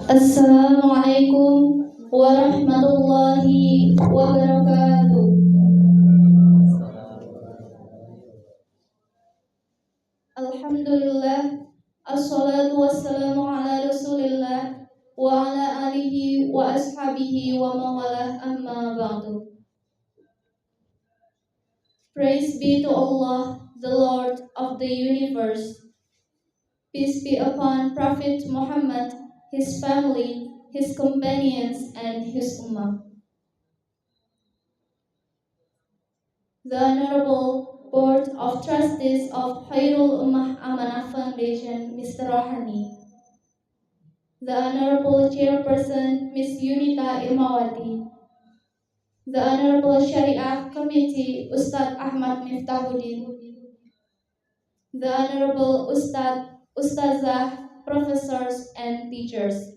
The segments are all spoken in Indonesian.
Assalamualaikum warahmatullahi wabarakatuh. Alhamdulillah, assalatu wassalamu ala rasulillah wa ala alihi wa ashabihi wa mawalah amma ba'du. Praise be to Allah, the Lord of the universe. Peace be upon Prophet Muhammad, his family, his companions, and his ummah. The Honorable Board of Trustees of Khairul Ummah Amanah Foundation, Mr. Rohani. The Honorable Chairperson, Ms. Yunita Irmawati. The Honorable Shariah Committee, Ustadz Ahmad Miftahuddin. The Honorable Ustazah, Professors, and Teachers.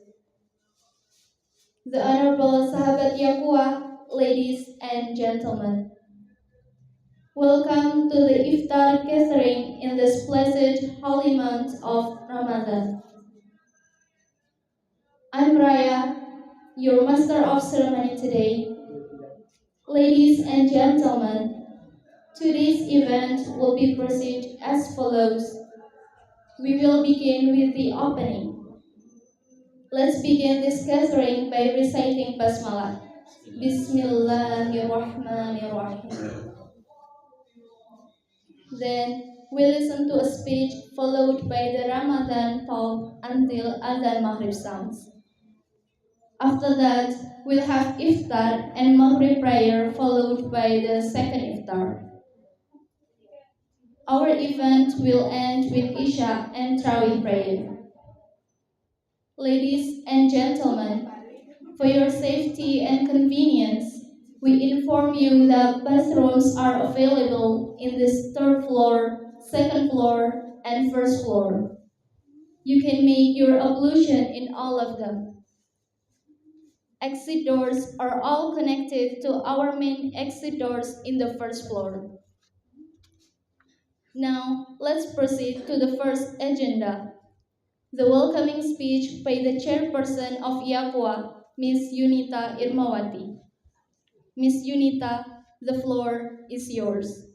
The Honorable Sahabat Yakuah, ladies and gentlemen. Welcome to the Iftar gathering in this blessed holy month of Ramadan. I'm Raya, your master of ceremony today. Ladies and gentlemen, today's event will be proceeded as follows. We will begin with the opening. Let's begin this gathering by reciting Basmalah. Bismillahirrahmanirrahim. Then we listen to a speech followed by the Ramadan talk until Adhan Maghrib sounds. After that, we'll have Iftar and Maghrib prayer followed by the second Iftar. Our event will end with Isha and Tarawih prayer. Ladies and gentlemen, for your safety and convenience, we inform you that bathrooms are available in this third floor, second floor, and first floor. You can make your ablution in all of them. Exit doors are all connected to our main exit doors in the first floor. Now, let's proceed to the first agenda. The welcoming speech by the chairperson of Yakuah, Ms. Yunita Irmawati. Ms. Yunita, the floor is yours.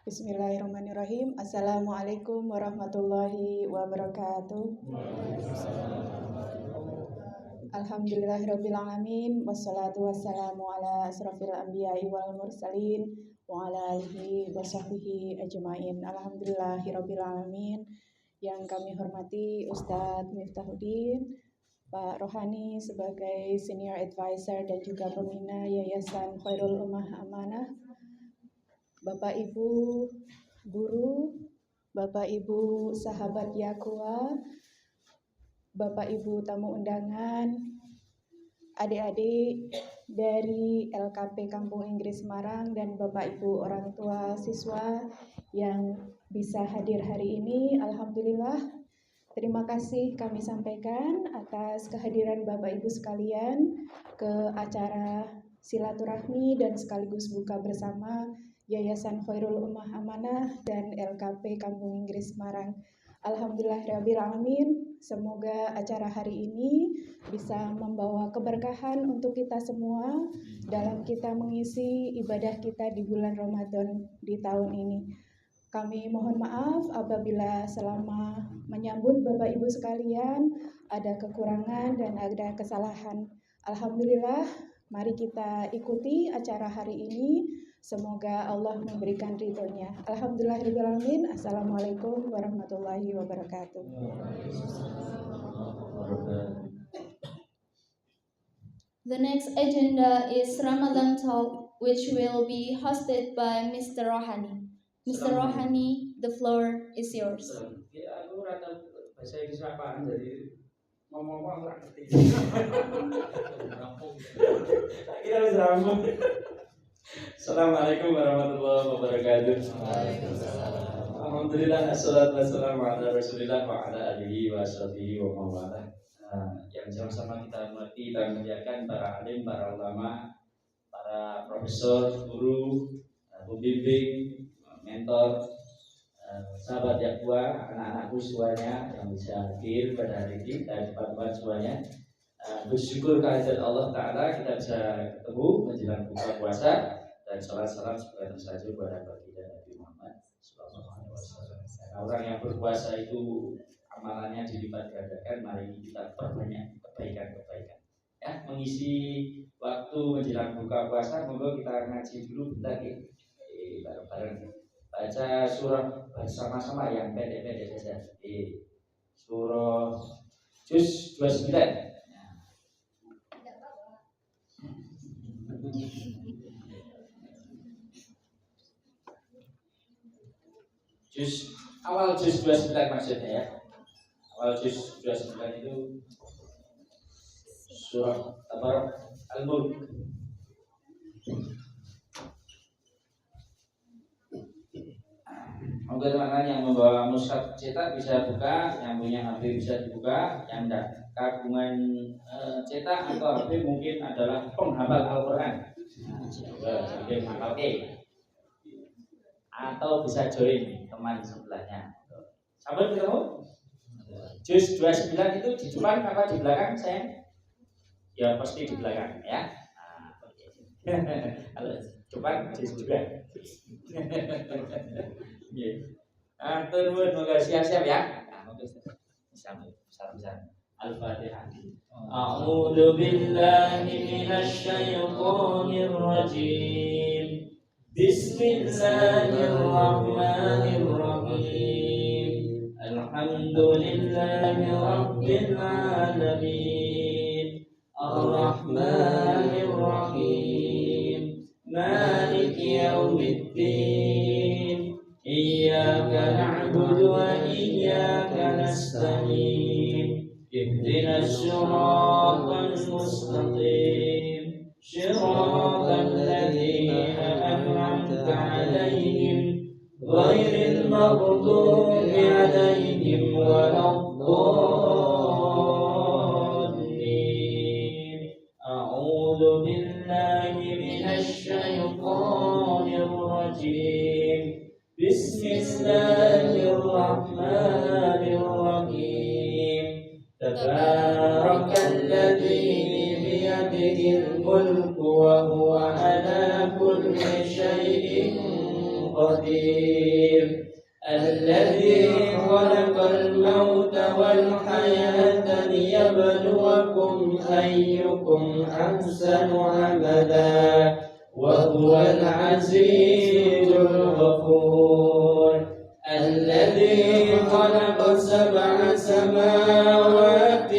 Bismillahirrahmanirrahim. Assalamualaikum warahmatullahi wabarakatuh. Alhamdulillahirrabbilalamin. Wassalatu wassalamu ala asrafil anbiya'i wal mursalin wa ala alihi wa sahbihi ajma'in. Alhamdulillahirrabbilalamin. Yang kami hormati Ustadz Miftahuddin, Pak Rohani sebagai Senior Advisor dan juga pembina Yayasan Khairul Ummah Amanah, Bapak Ibu guru, Bapak Ibu sahabat Yakuah, Bapak Ibu tamu undangan, adik-adik dari LKP Kampung Inggris Semarang, dan Bapak Ibu orang tua siswa yang bisa hadir hari ini. Alhamdulillah, terima kasih kami sampaikan atas kehadiran Bapak Ibu sekalian ke acara silaturahmi dan sekaligus buka bersama Yayasan Khairul Ummah Amanah dan LKP Kampung Inggris Semarang. Alhamdulillahirrabbilalamin. Semoga acara hari ini bisa membawa keberkahan untuk kita semua dalam kita mengisi ibadah kita di bulan Ramadan di tahun ini. Kami mohon maaf apabila selama menyambut Bapak Ibu sekalian ada kekurangan dan ada kesalahan. Alhamdulillah, mari kita ikuti acara hari ini. Semoga Allah memberikan ridhonya. Alhamdulillahirrahmanirrahim. Assalamualaikum warahmatullahi wabarakatuh. The next agenda is Ramadan talk, which will be hosted by Mr. Rohani. Mr. Rohani, the floor is yours. Aku rata bahasa Inggris apaan jadi ngomong aku nggak ngerti. Kita harus rampung. Assalamualaikum warahmatullahi wabarakatuh. Alhamdulillah, assalatu wassalamu ala rasulillah wa ala alihi wa sahbihi wa mawalah. Yang sama-sama kita hormati dan muliakan para alim, para ulama, para profesor, guru, pembimbing, mentor, sahabat Yakwa, anak-anakku semuanya yang bisa hadir pada hari ini dan teman-teman semuanya. Bersyukur kehadirat Allah Ta'ala kita bisa ketemu menjelang buka puasa dan salam semoga tersaji kepada baginda Nabi Muhammad SAW. Orang yang berpuasa itu amalannya dilipat gandakan, mari kita perbanyak kebaikan-kebaikan. Ya, mengisi waktu menjelang buka puasa, monggo kita ngaji dulu bentar ya. Bareng-bareng baca surah bersama-sama yang pendek-pendek saja. Surah Juz 29. Awal juz 29 maksudnya ya. Awal juz 29 itu surah Al-Mulk. Mungkin teman-teman yang membawa mushaf cetak bisa buka, yang punya HP bisa dibuka, yang tidak kagungan cetak atau HP mungkin adalah penghafal Al-Quran. Jadi atau bisa join teman sebelahnya. Sampai ketemu? Juz 29 itu di depan apa di belakang saya? Ya pasti di belakang ya. Kalau depan juz juga. Turun moga siap-siap ya. Besar-besar. Al-Fatihah. A'udzu billahi minasy syaithanir rajim. Bismillahirrahmanirrahim. Alhamdulillahi rabbil alamin. Ar-Rahmanir Rahim. Maliki yaumiddin. Iyyaka na'budu wa iyyaka nasta'in. Ihdinas siratal mustaqim. Shiratal ladzina an'amta 'alaihim ghairil maghdubi 'alaihim waladdallin. A'udzu billahi minasy syaithanir rajim. Bismillahirrahmanirrahim. Tabarakalladzi biyadihil mulku wa huwa ala kulli syai'in qadir. Alladzi khalaqal mauta wal hayata liyabluwakum ayyukum ahsanu amala. وهو العزيز الغفور الذي خلق 7 سماوات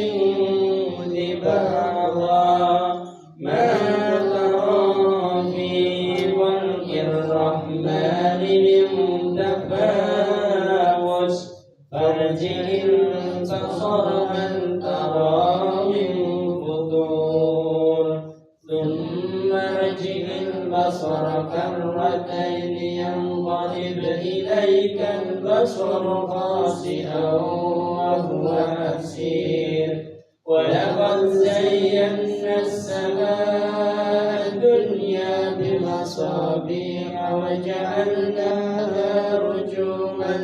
طباقا ما ترى في خلق الرحمن من تفاوت فارجع البصر هل ترى من فطور ثم ارجع البصر كرتين ينقلب إليك البصر خاسئا وهو حسير ولقد زينا السماء الدنيا بمصابيح وجعلناها رجوما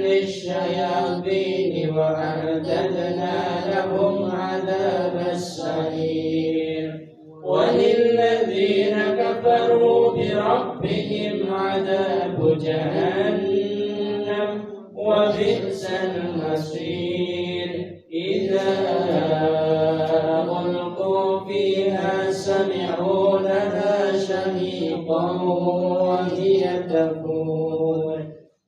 للشياطين وأعتدنا لهم عذاب السعير وللذين كفروا بربهم عذاب جهنم وبئس المصير إذا ألقوا فيها سمعوا لها شهيقا وهي تفور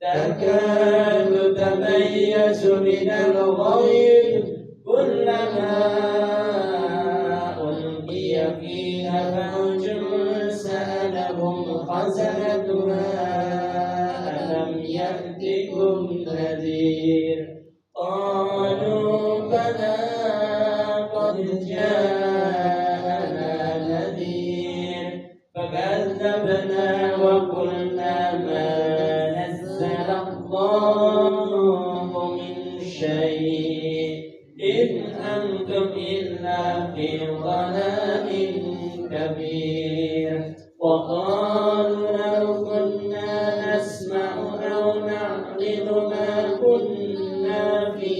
تكاد تميز من الغيظ كلما ألقي فيها فوج سألهم خزنتها ألم يأتكم نذير قالوا بلى قد جاءنا نذير فكذبنا وقلنا ما نزل الله من شيء إن أنتم إلا في ضلال كبير وقالوا لو كنا نسمع أو نعقل ما كنا في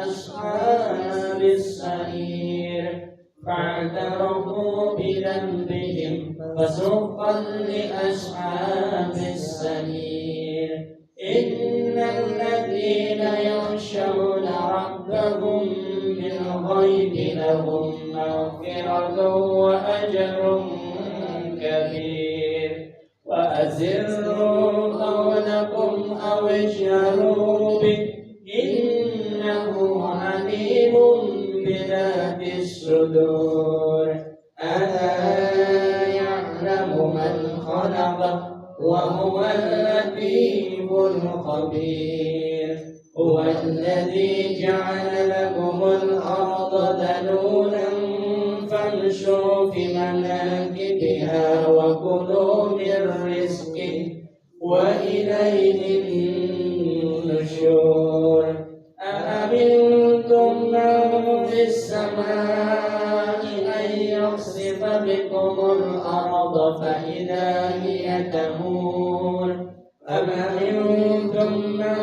أصحاب السعير فاعترفوا بذنبهم فسحقا لأصحاب السعير إن الذين يخشون ربهم بالغيب لهم مغفرة وأجر كبير وأسروا قولكم أو اجهروا به إنه عليم بذات الصدور ألا يعلم من خلق وهو اللطيف الخبير هو الذي جعل لكم الأرض ذلولا فامشوا في مناكبها وكلوا من رزقه وإليه النشور أأمنتم من في السماء أن يخسف بكم الأرض فإذا هي تمور أم أمنتم من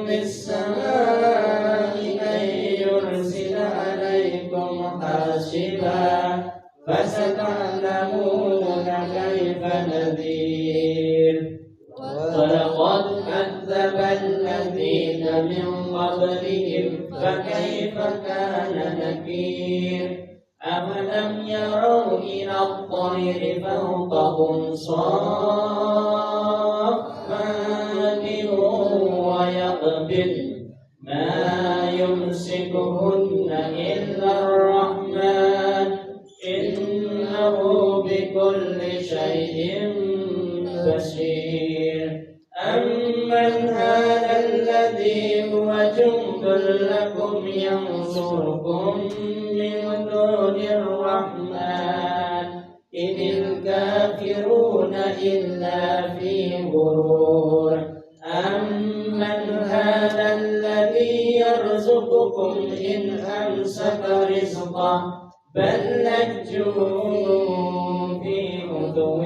في السماء أن يرسل عليكم حاصبا فستعلمون كيف نذير ولقد كذب الذين من قبلهم فكيف كان نكير أفلم يروا إلى الطير فوقهم صافات ويقبض ما يمسكهن إلا الرحمن إنه بكل شيء بصير أمن هذا الذي هو جند لكم ينصركم من دون الرحمن إن الكافرون إلا في غرور أمن هذا الذي يرزقكم إن أمسك رزقه بل لجوا في عتو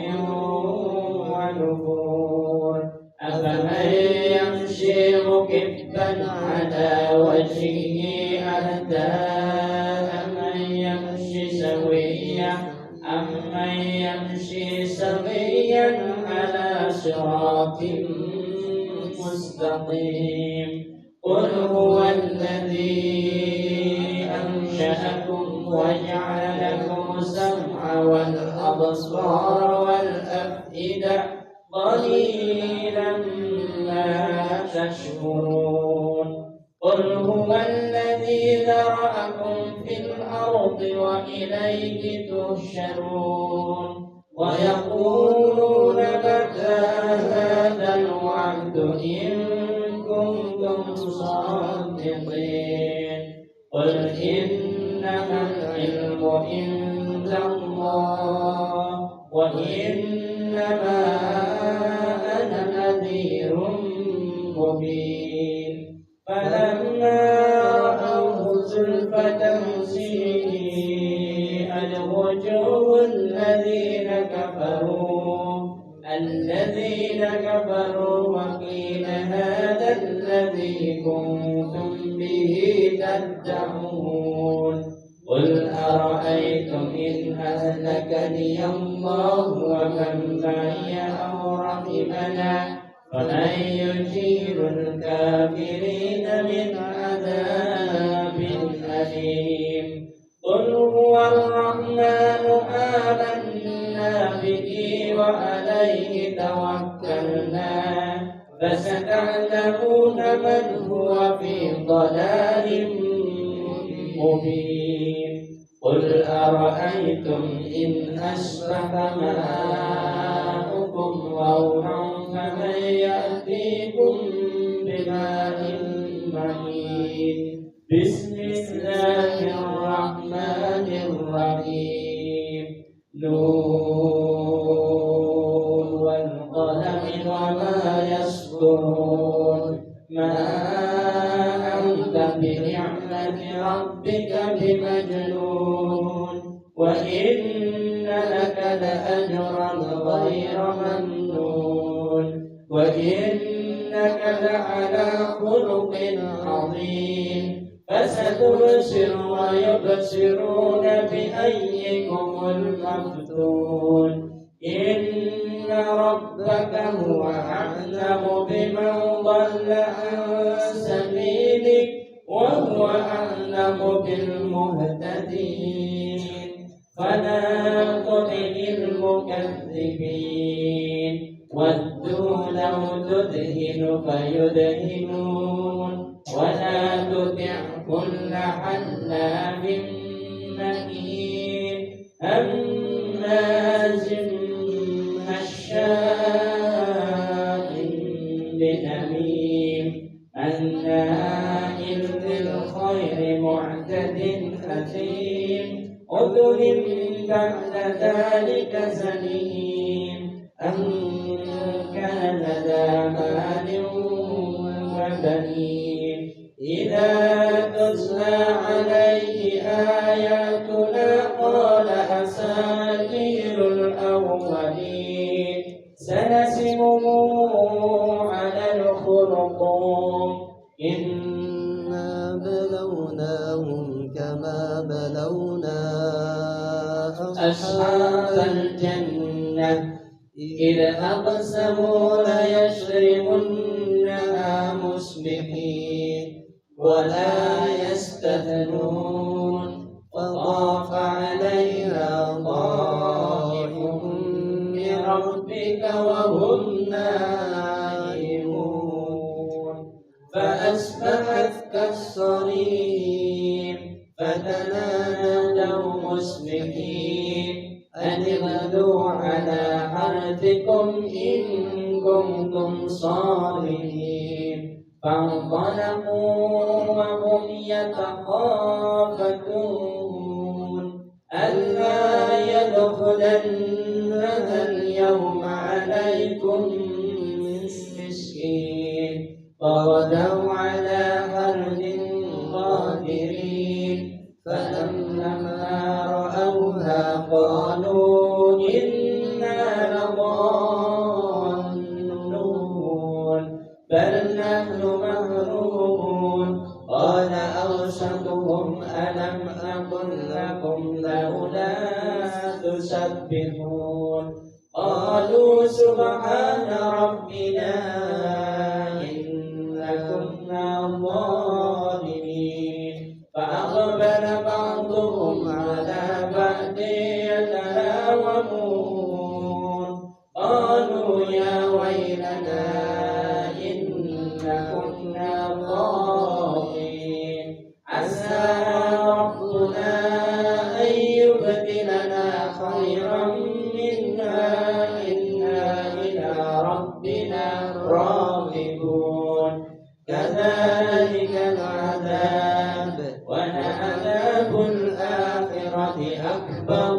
ونفور أفمن يمشي مكبا على وجهه أهدى أمن يمشي سويا على صراط مستقيم قل هو الذي أنشأكم وجعل لكم السمع والأبصار والأفئدة قليلا ما تشكرون قل هو الذي ذرأكم في الأرض وإليه تحشرون ويقولون متى هذا الوعد إن كنتم صادقين قل إنما العلم عند الله وإنما أنا نذير مبين فلما رأوه زلفة سيئت وجوه الذين كفروا وقيل هذا الذي كنتم به تدعون قل أرأيتم إن أهلكني الله ومن معي أو رحمنا فمن يجير الكافرين من عذاب أليم قل هو الرحمن آمنا به وعليه توكلنا فستعلمون من هو في ضلال مبين قل أرأيتم إن أصبح ماؤكم غورا فمن يأتيكم بماء معين بسم الله الرحمن الرحيم نون والقلم وما يسطرون ما أنت بنعمة نعمة ربك بمجنون وإن لك لأجرا غير ممنون وإنك لعلى خلق عظيم فستبصر ويبصرون بأيكم المفتون إن ربك هو أعلم بمن ضل عن سبيلك وهو أعلم بالمهتدين فلا تطع المكذبين ودوا لو تدهن فيدهنون ولا تطع كل حلاف مهين هماز مشاء بنميم مناع للخير معتد أثيم عذر بعد ذلك زنيم أن كان ذا مال وبنين إذا تتلى عليه آياتنا قال أساطير الأولين سنسمه على الخرطوم إنا بلوناهم كما بلونا أصحاب الجنة إذ أقسموا ليشربنها مصبحين ولا يستثنون فطاف عليها طائف من ربك وهم نائمون فأصبحت كالصريم فتنادوا مصبحين أن اغدوا على حرثكم إن كنتم صارمين فانطلقوا وهم يتخافتون ألا يدخلنها اليوم عليكم مسكين فغدوا على حرد قادرين فلما رأوها قالوا إنا لضالون بل نحن محرومون قال أوسطهم ألم أقل لكم لولا تسبحون قالوا سبحان ربنا إنا كنا ظالمين فأقبل بعضهم على بعض يتلاومون قالوا يا ويلنا إنا كنا ظالمين عسى ربنا أن يبدلنا خيرا منها إنا إلى ربنا راغبون كذلك العذاب ولعذاب الآخرة أكبر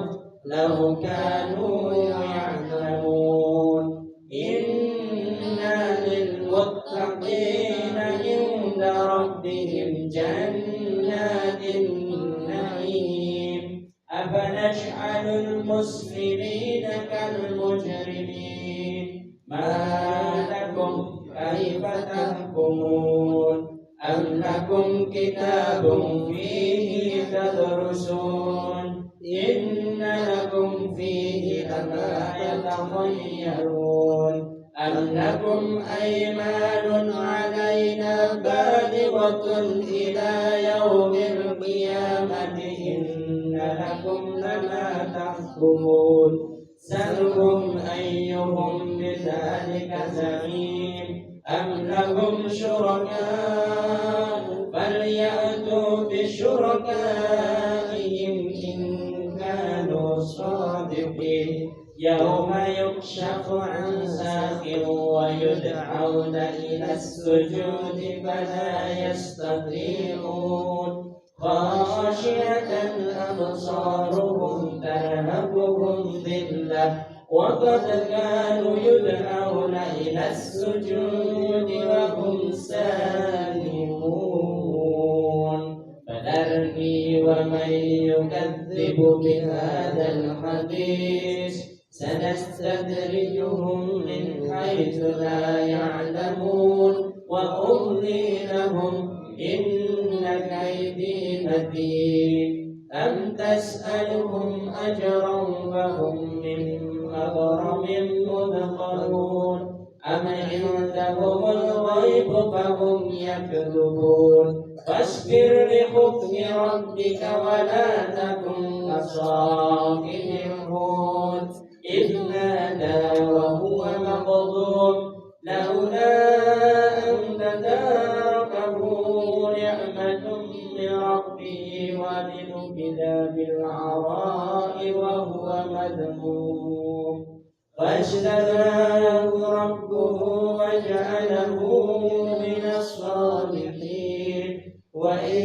لو كانوا يعلمون إن للمتقين عند ربهم جنات النعيم أفنجعل المسلمين كالمجرمين ما لكم كيف تحكمون أم لكم كتاب فيه تدرسون إن لكم فيه لما يتخيرون أم لكم أيمان علينا بالغة إلى يوم القيامة إن لكم لما تحكمون سلهم أيهم بذلك زعيم أم لهم شركاء فليأتوا بشركائهم إن كانوا صادقين يوم يكشف عن ساق ويدعون إلى السجود فلا يستطيعون خاشعة أبصارهم ترهقهم ذلة وقد كانوا يدعون إلى السجود وهم سالمون ومن يكذب بهذا الحديث سنستدرجهم من حيث لا يعلمون وأملي لهم إن كيدي متين أم تسألهم أجرا فهم من مغرم مثقلون أم عندهم الغيب فهم يكذبون فاصبر لحكم ربك ولا تكن كصاحب الحوت إذ نادى وهو مكظوم لولا أن تداركه نعمة من ربه ولنبذ بالعراء وهو مذموم فاجتباه ربه وجعله من الصالحين وإن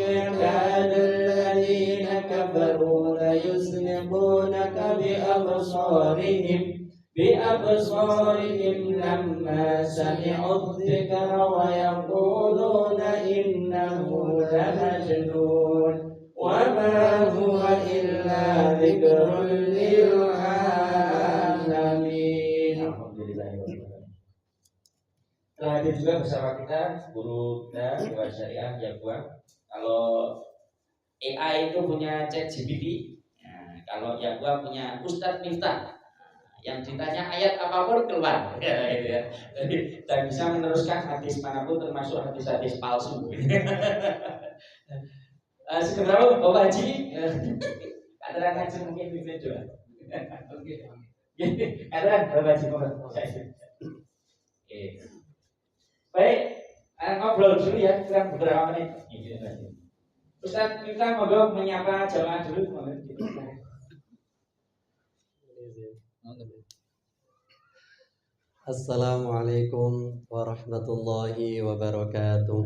يكاد الذين كفروا ليزلقونك بأبصارهم لما سمعوا الذكر ويقولون إنه لمجنون وما هو إلا ذكر للعالمين. Telah hadir juga bersama kita guru kita Dewan Syariah Yakwa. Kalau AI itu punya ChatGPT, nah, kalau Yakwa punya Ustadz Miftah, yang ditanya ayat apapun keluar, ya, gitu ya. Jadi dan bisa meneruskan hadis manapun termasuk hadis-hadis palsu. Sebenarnya Bapak Haji, ada ngaji mungkin bisa juga. Oke, ada Bapak Haji Oke. Baik, ngobrol dulu ya, kurang beberapa menit. Ustaz, kita ngobrol menyapa jamaah dulu. Assalamualaikum warahmatullahi wabarakatuh.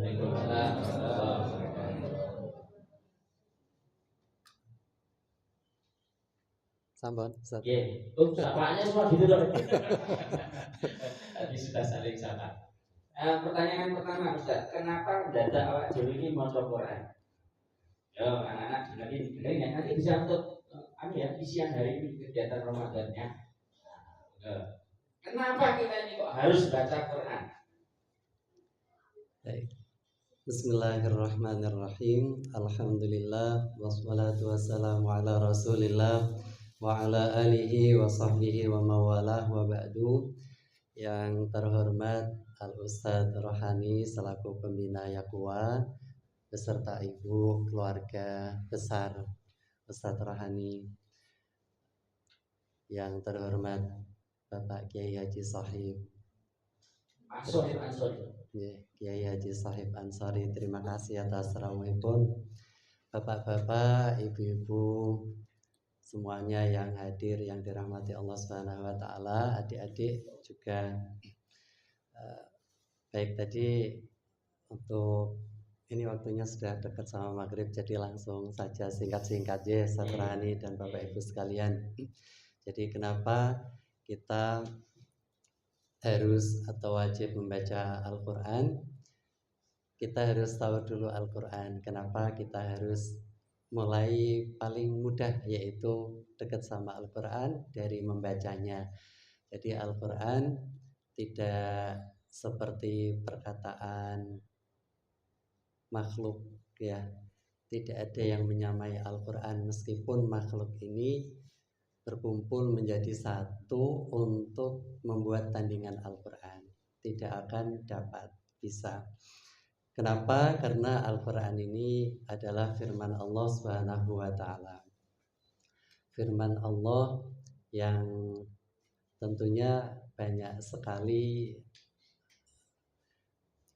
Sambon, Ustaz. Oke, sapaannya semua gitu loh. Tadi sudah saling sapa. Pertanyaan pertama Ustaz, kenapa mendadak awak dulu ini maca Quran? Yo, anak-anak dengerin ya, nanti bisa untuk isian hari ini kegiatan Ramadannya. Kenapa kita ini kok harus baca Quran? Baik. Bismillahirrahmanirrahim. Alhamdulillah wassalatu wassalamu ala Rasulillah wa ala alihi wa sahbihi wa mawalah wa ba'du. Yang terhormat Al-Ustadz Rohani selaku pembina Yakwa beserta ibu keluarga besar Ustadz Rohani, yang terhormat Bapak Kiai Haji Shahib Kiai Haji Shahib Ansori, terima kasih atas rawuhipun. Bapak-bapak, ibu-ibu semuanya yang hadir yang dirahmati Allah Subhanahu wa taala, adik-adik juga. Baik, tadi untuk ini waktunya sudah dekat sama maghrib, jadi langsung saja singkat-singkat ya Ustaz Rohani dan Bapak Ibu sekalian. Jadi kenapa kita harus atau wajib membaca Al-Quran? Kita harus tahu dulu Al-Quran. Kenapa kita harus mulai paling mudah, yaitu dekat sama Al-Quran dari membacanya. Jadi Al-Quran tidak seperti perkataan makhluk ya, tidak ada yang menyamai Al-Quran, meskipun makhluk ini berkumpul menjadi satu untuk membuat tandingan Al-Quran, tidak akan dapat bisa. Kenapa? Karena Al-Quran ini adalah firman Allah Subhanahu wa ta'ala, firman Allah yang tentunya banyak sekali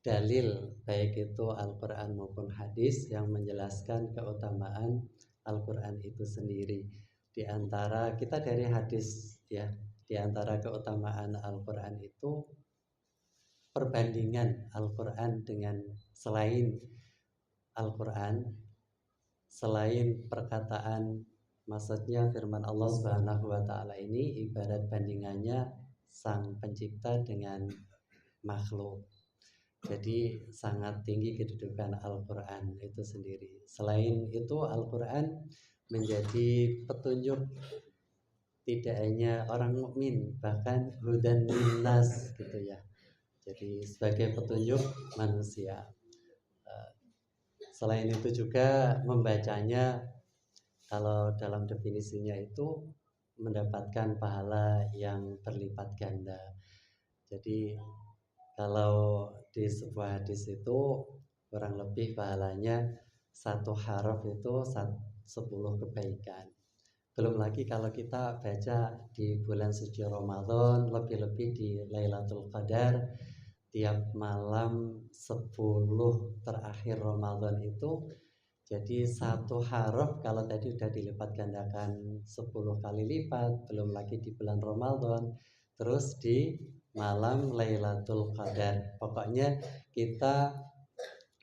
dalil, baik itu Al-Quran maupun hadis, yang menjelaskan keutamaan Al-Quran itu sendiri. Di antara kita dari hadis ya, di antara keutamaan Al-Quran itu perbandingan Al-Quran dengan selain Al-Quran, selain perkataan, maksudnya firman Allah Subhanahu wa ta'ala ini ibarat bandingannya sang pencipta dengan makhluk. Jadi sangat tinggi kedudukan Al-Quran itu sendiri. Selain itu Al-Quran menjadi petunjuk tidak hanya orang mukmin, bahkan hudan linnas gitu ya. Jadi sebagai petunjuk manusia. Selain itu juga membacanya, kalau dalam definisinya itu mendapatkan pahala yang berlipat ganda. Jadi kalau di sebuah hadis itu kurang lebih pahalanya satu haraf itu 10 kebaikan. Belum lagi kalau kita baca di bulan suci Ramadan, lebih-lebih di Lailatul Qadar, tiap malam 10 terakhir Ramadan itu, jadi satu haraf kalau tadi udah dilipat gandakan 10 kali lipat, belum lagi di bulan Ramadan, terus di malam Lailatul Qadar. Pokoknya kita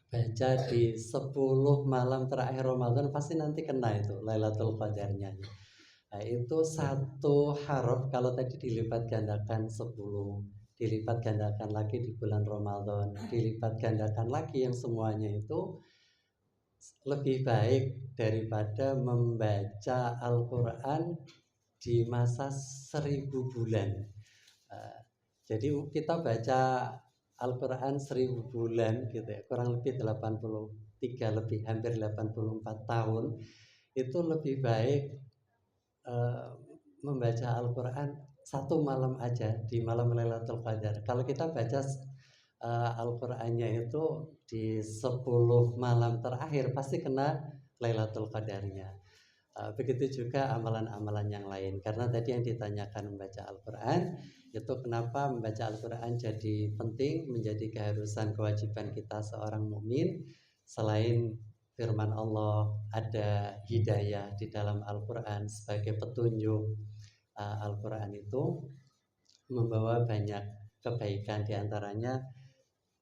baca di 10 malam terakhir Ramadan pasti nanti kena itu Lailatul Qadarnya. Nah, itu satu haraf kalau tadi dilipat gandakan 10, dilipat gandakan lagi di bulan Ramadan, dilipat gandakan lagi, yang semuanya itu lebih baik daripada membaca Al-Quran di masa 1000 bulan. Jadi kita baca Al-Quran 1000 bulan gitu ya, kurang lebih 83 lebih hampir 84 tahun, itu lebih baik membaca Al-Quran satu malam aja di malam Lailatul Qadar. Kalau kita baca Al-Qurannya itu di 10 malam terakhir pasti kena Lailatul Qadarnya. Begitu juga amalan-amalan yang lain. Karena tadi yang ditanyakan membaca Al-Quran, itu kenapa membaca Al-Quran jadi penting, menjadi keharusan kewajiban kita seorang mukmin. Selain firman Allah, ada hidayah di dalam Al-Quran sebagai petunjuk. Al-Quran itu membawa banyak kebaikan, diantaranya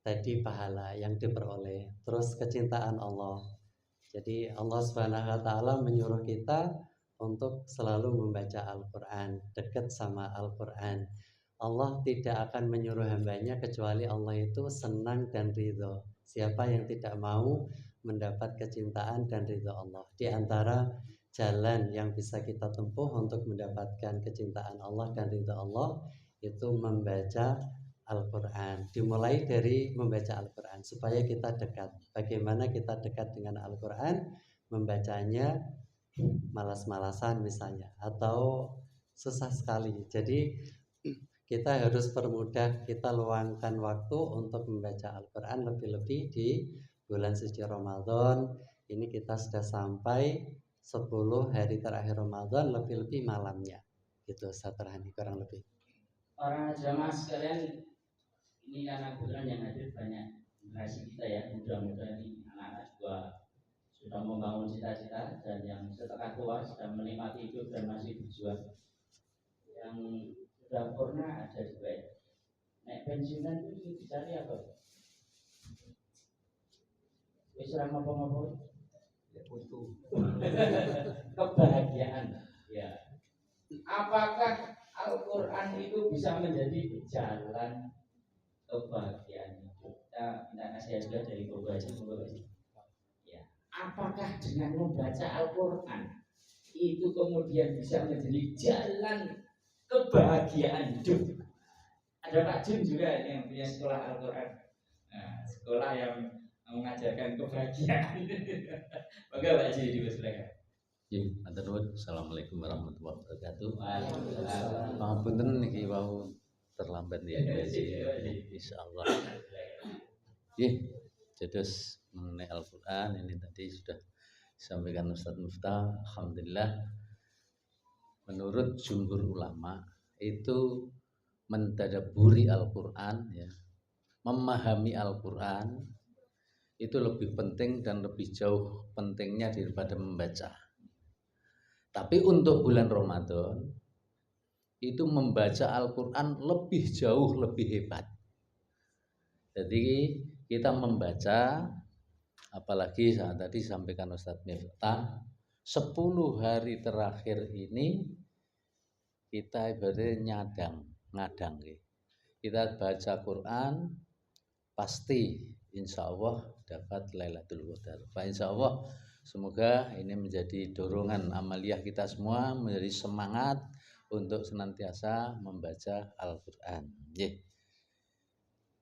tadi pahala yang diperoleh, terus kecintaan Allah. Jadi Allah Subhanahu wa Ta'ala menyuruh kita untuk selalu membaca Al-Quran, dekat sama Al-Quran. Allah tidak akan menyuruh hambanya kecuali Allah itu senang dan ridho. Siapa yang tidak mau mendapat kecintaan dan ridho Allah? Di antara jalan yang bisa kita tempuh untuk mendapatkan kecintaan Allah dan ridho Allah itu membaca Al-Quran. Dimulai dari membaca Al-Quran supaya kita dekat. Bagaimana kita dekat dengan Al-Quran? Membacanya malas-malasan misalnya, atau susah sekali. Jadi kita harus permudah, kita luangkan waktu untuk membaca Al-Quran, lebih-lebih di bulan suci Ramadan. Ini kita sudah sampai 10 hari terakhir Ramadan, lebih-lebih malamnya. Gitu Ustaz Rohani, kurang lebih. Para jamaah sekalian, ini karena kebetulan yang hadir banyak generasi kita ya, muda-muda ini, anak-anak juga sudah membangun cita-cita, dan yang setengah tua sedang menikmati hidup dan masih berjuang. Yang sudah purna ada juga ya. Nek pensiunan itu dicari apa? Wis ora ngopo-ngopo. Kebahagiaan. Ya. Apakah Al-Quran itu bisa menjadi jalan kebahagiaan hidup? Kita minta nasihat juga dari Bapak Haji. Ya. Apakah dengan membaca Al-Quran itu kemudian bisa menjadi jalan kebahagiaan hidup? Ada Pak Jun juga ini yang punya sekolah Al-Quran. Nah, sekolah yang mengajarkan kebahagiaan. Maka Pak Haji dipersilakan. Assalamualaikum warahmatullahi wabarakatuh. Waalaikumsalam. Pangapunten niki wau terlambat ya insyaallah. Nggih, terus mengenai Al-Qur'an ini tadi sudah disampaikan Ustaz Miftah. Alhamdulillah, menurut jumhur ulama itu mentadabburi Al-Qur'an ya, memahami Al-Qur'an itu lebih penting dan lebih jauh pentingnya daripada membaca. Tapi untuk bulan Ramadan itu membaca Al-Quran lebih jauh lebih hebat. Jadi kita membaca, apalagi saat tadi sampaikan Ustadz Miftah, 10 hari terakhir ini kita ibaratnya ngadang. Kita baca Quran pasti insya Allah dapat Lailatul Qadar. Insya Allah semoga ini menjadi dorongan amaliyah kita semua, menjadi semangat untuk senantiasa membaca Al-Quran.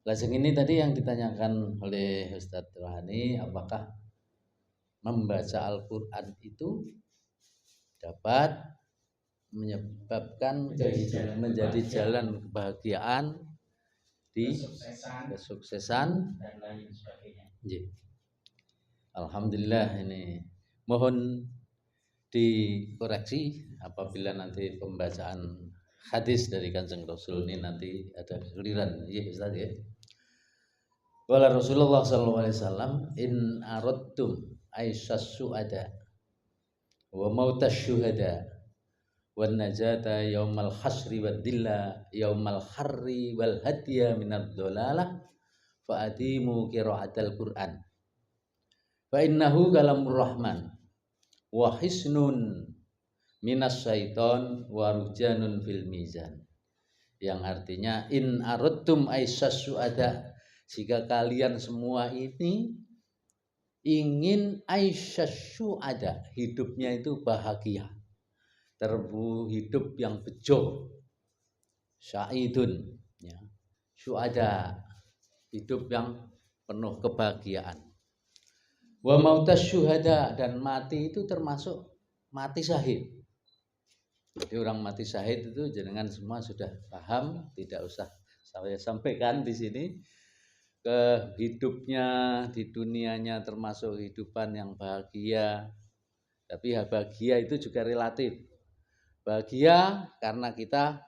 Lajeng ini tadi yang ditanyakan oleh Ustadz Rohani, apakah membaca Al-Quran itu dapat menyebabkan menjadi jalan kebahagiaan di kesuksesan dan lain sebagainya. Alhamdulillah, ini mohon dikoreksi apabila nanti pembacaan hadis dari Kanjeng Rasul ini nanti ada kekeliruan. Ya Ustaz ya. Wala Rasulullah sallallahu alaihi wasallam in aradtum aisyas suada wa mautas syuhada wan najata yaumal hasri wad dilla yaumal harri wal hadiya minad dolalah fa adimu qiraatal Qur'an fa innahu kalamur rahman wa hisnun minas syaiton wa rujanun fil mizan, yang artinya in aradtum aisyas suada, jika kalian semua ini ingin aisyas suada, hidupnya itu bahagia, hidup yang bejo, syaidun ya, syuada, hidup yang penuh kebahagiaan. Wa mautas syuhada, dan mati itu termasuk mati syahid. Jadi orang mati syahid itu jenengan semua sudah paham, tidak usah saya sampaikan di sini. Hidupnya di dunianya termasuk kehidupan yang bahagia, tapi bahagia itu juga relatif. Bahagia karena kita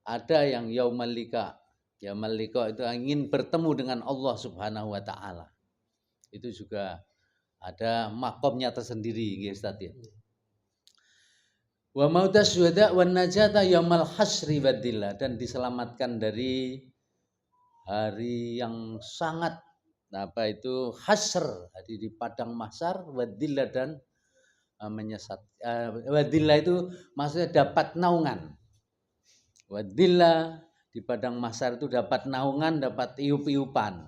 ada yang yaumal liqa. Yaumal liqa itu ingin bertemu dengan Allah Subhanahu wa taala. Itu juga ada makomnya tersendiri, nggih Ustaz ya. Wa mautas syuhada wan najata yaumal hasri wadillah, dan diselamatkan dari hari yang sangat hasr, hari di padang mahsyar, wadillah, dan menyesat. Wadillah itu maksudnya dapat naungan. Wadillah di padang mahsyar itu dapat naungan, dapat iup-iupan.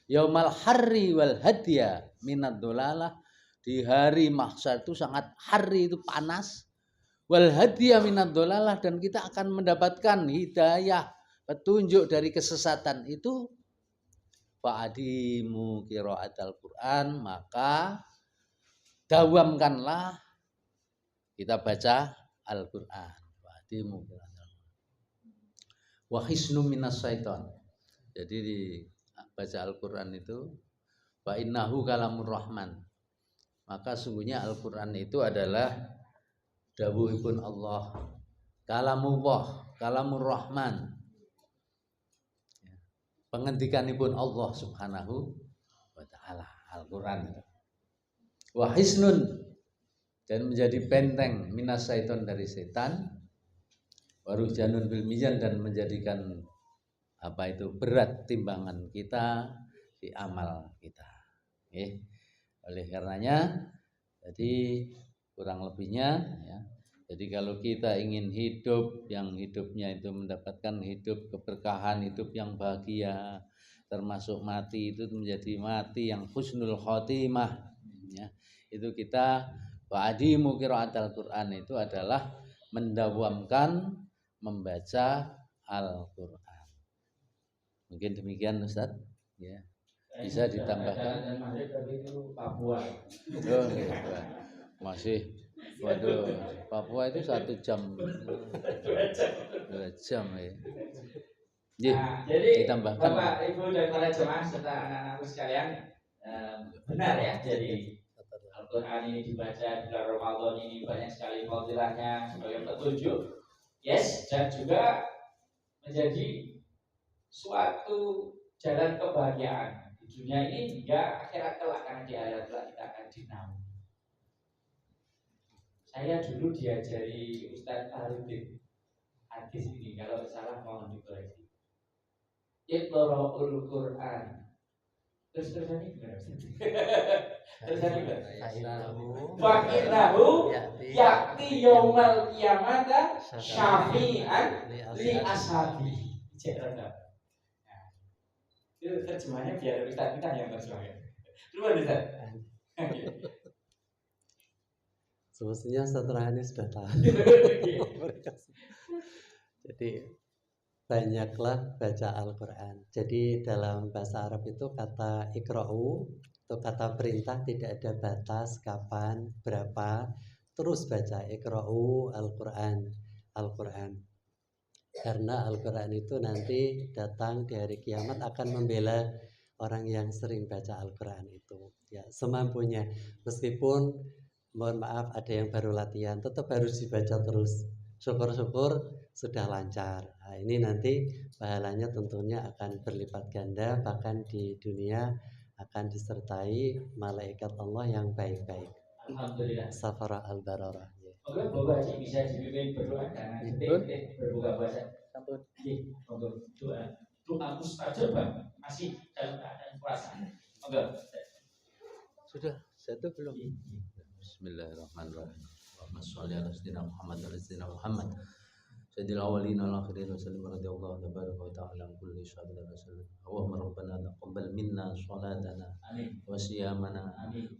Yaumal harri wal hadiya minad dolalah, di hari mahsyar itu sangat hari, itu panas. Wal hadiya minad dolalah, dan kita akan mendapatkan hidayah, petunjuk dari kesesatan itu. Fa'adimu qiraatal Qur'an, maka dawamkanlah kita baca Al-Qur'an. Fa'adimu qiraatal Qur'an. Wa hisnu minas syaiton. Jadi baca Al-Qur'an itu fa innahu kalamur rahman. Maka sungguhnya Al-Qur'an itu adalah dawuhipun Allah. Kalamullah, kalamur rahman. Pengendikanipun Allah Subhanahu wa taala, Al-Qur'an. Wa hisnun, dan menjadi benteng minas syaiton, dari setan. Wa rujanun bil mizan, dan menjadikan berat timbangan kita di amal kita. Oleh karenanya, jadi kurang lebihnya ya. Jadi kalau kita ingin hidup yang hidupnya itu mendapatkan hidup keberkahan, hidup yang bahagia, termasuk mati itu menjadi mati yang husnul khotimah ya. Itu kita wa'adimu qiraatal Qur'an, itu adalah mendawamkan membaca Al-Qur'an. Mungkin demikian Ustaz ya. Bisa ditambahkan. Dan maghrib tadi itu Papua. Oh, masih. Waduh, Papua itu 1 jam, 2 jam ya. Jadi ditambahkan. Bapak, Ibu, dan para jemaah serta anak-anakku sekalian, benar ya. Jadi Al-Quran ini dibaca di bulan Ramadan ini banyak sekali fadilahnya sebagai petunjuk. Yes, dan juga menjadi suatu jalan kebahagiaan di dunia ini hingga akhirat kelak, karena di akhirat kelak kita akan dinaungi. Saya dulu diajari Ustadz Fahrudin hadis ini, kalau salah mohon dikoreksi. Iqra'ul Qur'an. Terus-terusannya gimana? Terus-terusannya gimana? Wa innahu ya'ti yaumal qiyamata syafi'an li ashabi. Itu Itu terjemahnya biar Ustaz kita yang terjemahkan. Duluan Ustaz. Semestinya setelah ini sudah tahu. Jadi banyaklah baca Al-Quran. Jadi dalam bahasa Arab itu kata ikra'u itu kata perintah, tidak ada batas kapan, berapa, terus baca ikra'u Al-Quran. Al-Quran. Karena Al-Quran itu nanti datang di hari kiamat akan membela orang yang sering baca Al-Quran itu. Ya, semampunya. Meskipun mohon maaf ada yang baru latihan, tetap harus dibaca terus. Syukur-syukur sudah lancar. Nah, ini nanti pahalanya tentunya akan berlipat ganda, bahkan di dunia akan disertai malaikat Allah yang baik-baik. Alhamdulillah. Safara al-bararah. Oke, Bapak Haji bisa dipimpin berdoa karena detik berbuka puasa. Oke, untuk doa mustajab masih dalam keadaan puasa. Oke. Sudah, satu belum. Bismillahirrahmanirrahim. Allahumma sholli ala sayyidina Muhammad wa ala sayyidina Muhammad. Sayyidil awwalin wal akhirin wa sallim radhiyallahu tabaraka wa ta'ala an kulli syahidin wa sallam. Allahumma rabbana taqabbal minna sholatana wa siyamana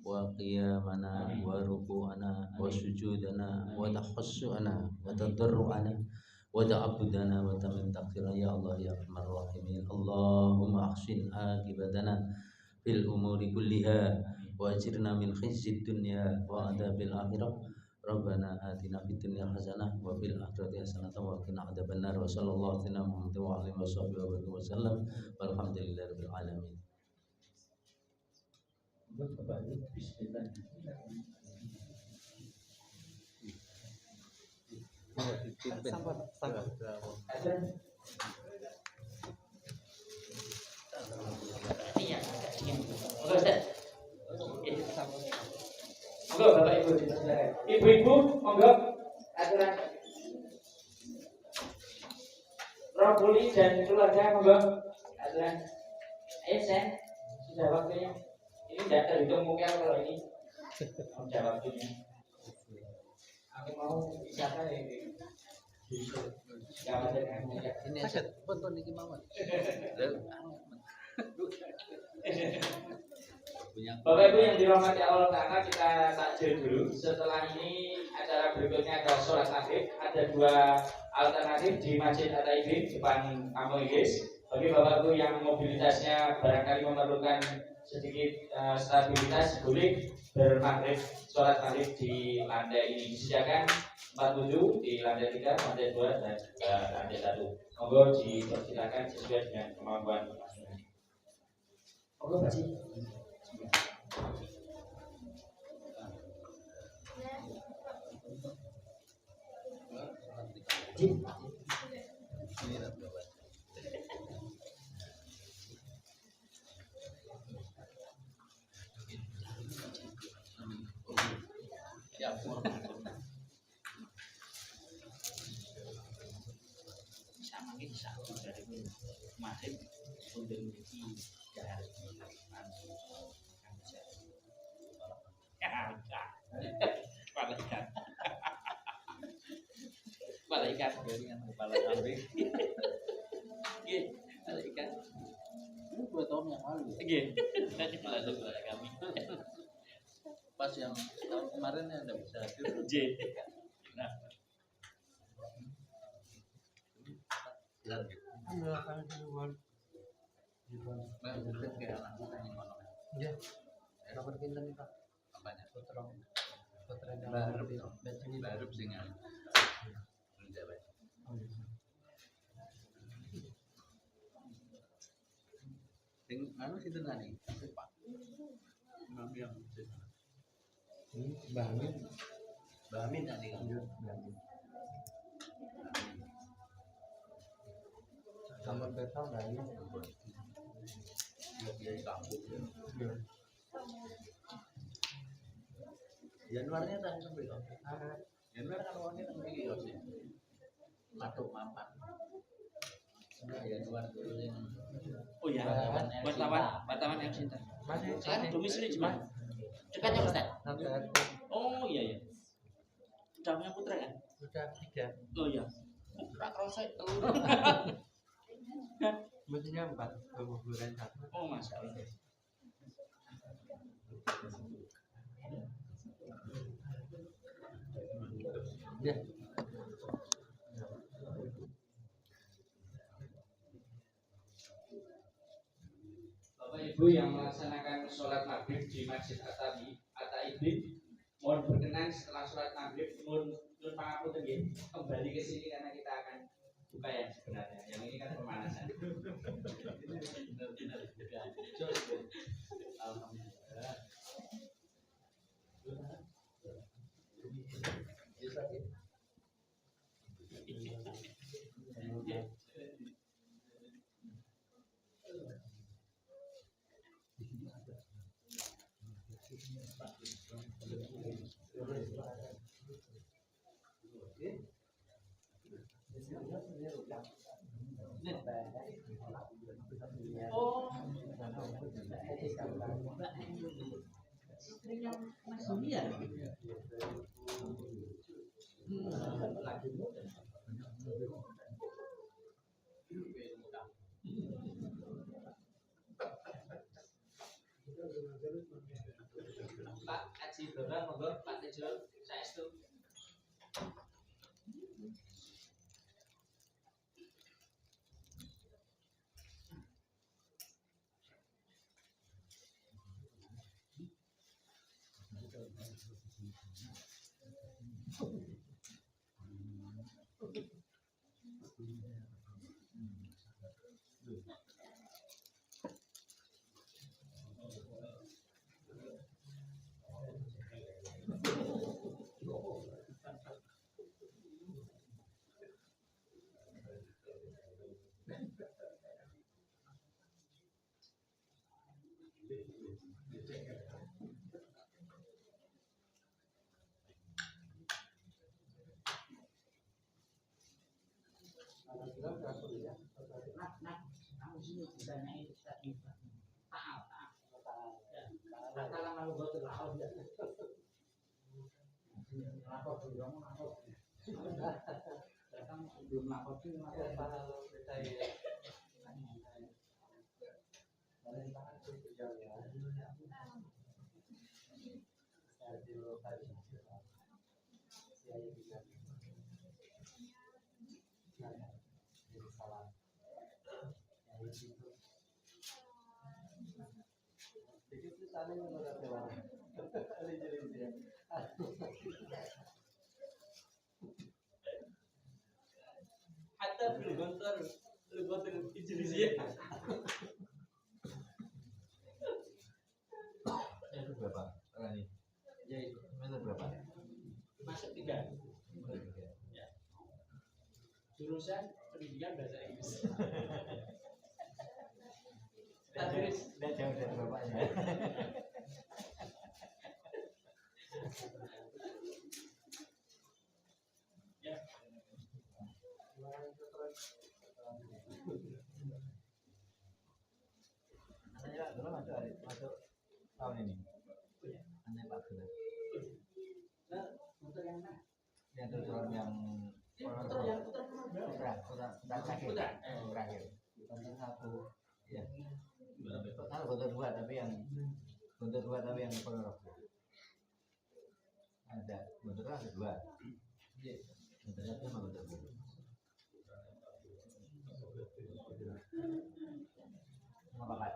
wa qiyamana wa ruku'ana wa sujudana wa takhassu'ana wa tadarru'ana wa ta'abbudana wa tamin taqsira ya Allah ya Arhamar Rahimin. Allahumma ahsin akibatana fil umuri kulliha wa ajirna min khizyid dunya wa adzabil akhirah. Rabbana atina fid dunya hasanah wa fil akhirati hasanah wa qina adzabannar. Wa sallallahu alaihi wa alihi wa sallam walhamdulillahirabbil alamin. Monggo Bapak Ibu dipersilakan. Ibu-ibu monggo aturan. Rombuli dan keluarga monggo aturan. Ayo Sen, sudah waktunya. Ini tidak terhitung mungkin kalau ini sudah waktunya. Aku mau siapa ini? Ini saya tonton iki mawon. Bapak Ibu yang dirahmati Allah Ta'ala, kita takjil dulu. Setelah ini acara berikutnya adalah sholat maghrib. Ada dua alternatif di Masjid At-Taibin depan kampung Inggris. Bagi Bapak Ibu yang mobilitasnya barangkali memerlukan sedikit stabilitas, boleh bermaghrib, sholat maghrib di lantai ini. Disediakan 4 wudhu di lantai 3, lantai 2 dan lantai 1. Monggo dipersilakan sesuai dengan kemampuan masing-masing. Monggo Pak Haji. Sama ini satu dari masih untuk memiliki jalan malaikat dengan kepala kambing. Malaikat. Ini 2 tahun yang lalu. Nanti malah kepala kambing. Pas yang tahun kemarin yang tidak bisa hadir. Nah. Ya, nomor pinten nih Pak? Apanya? Putra baru singan. Sing anu sinten nani? Pak. Imam yang Mbah Amin nani kan? Kamar betal dari dia kampung. Januarnya tak sampai kok. Januar kan uangnya tak pergi kok sih. Matuk mapan. Nah, Januar dulu yang. Oh ya, wartawan yang cinta. Sekarang domisili di mana? Dekat ya Ustaz? Oh iya ya. Sudah punya putra kan? Sudah 3. Oh iya. Putra kerasa telur. Mestinya 4 keguguran 1. Oh, masalah. Ya. Bapak Ibu yang melaksanakan sholat maghrib di Masjid At-Taibin, mohon berkenan setelah sholat maghrib nun pangapunten nggih kembali ke sini karena kita akan buka yang sebenarnya. Yang ini kan pemanasan. Alhamdulillah. Pak Haji Ibrahim, monggo Pak Tejul, saestu. Hatta bil gontor ijliziyah. Itu berapa? Ini. Ya, Meter berapa? masuk 3. Ya. Jurusan pendidikan bahasa Inggris. Tidak jauh dari bapaknya. Ya. Anaknya Pak Gula masuk tahun ini. Anaknya Pak Gula. Motor yang mana? Yang tujuan yang Motor yang putar terakhir. Terakhir. Gontor 1. Ya. Gontor 2 tapi yang Ponorogo. Ada Gontor 1 ada 2. Iya. Gontor 1 sama Gontor 2. Apa Pak?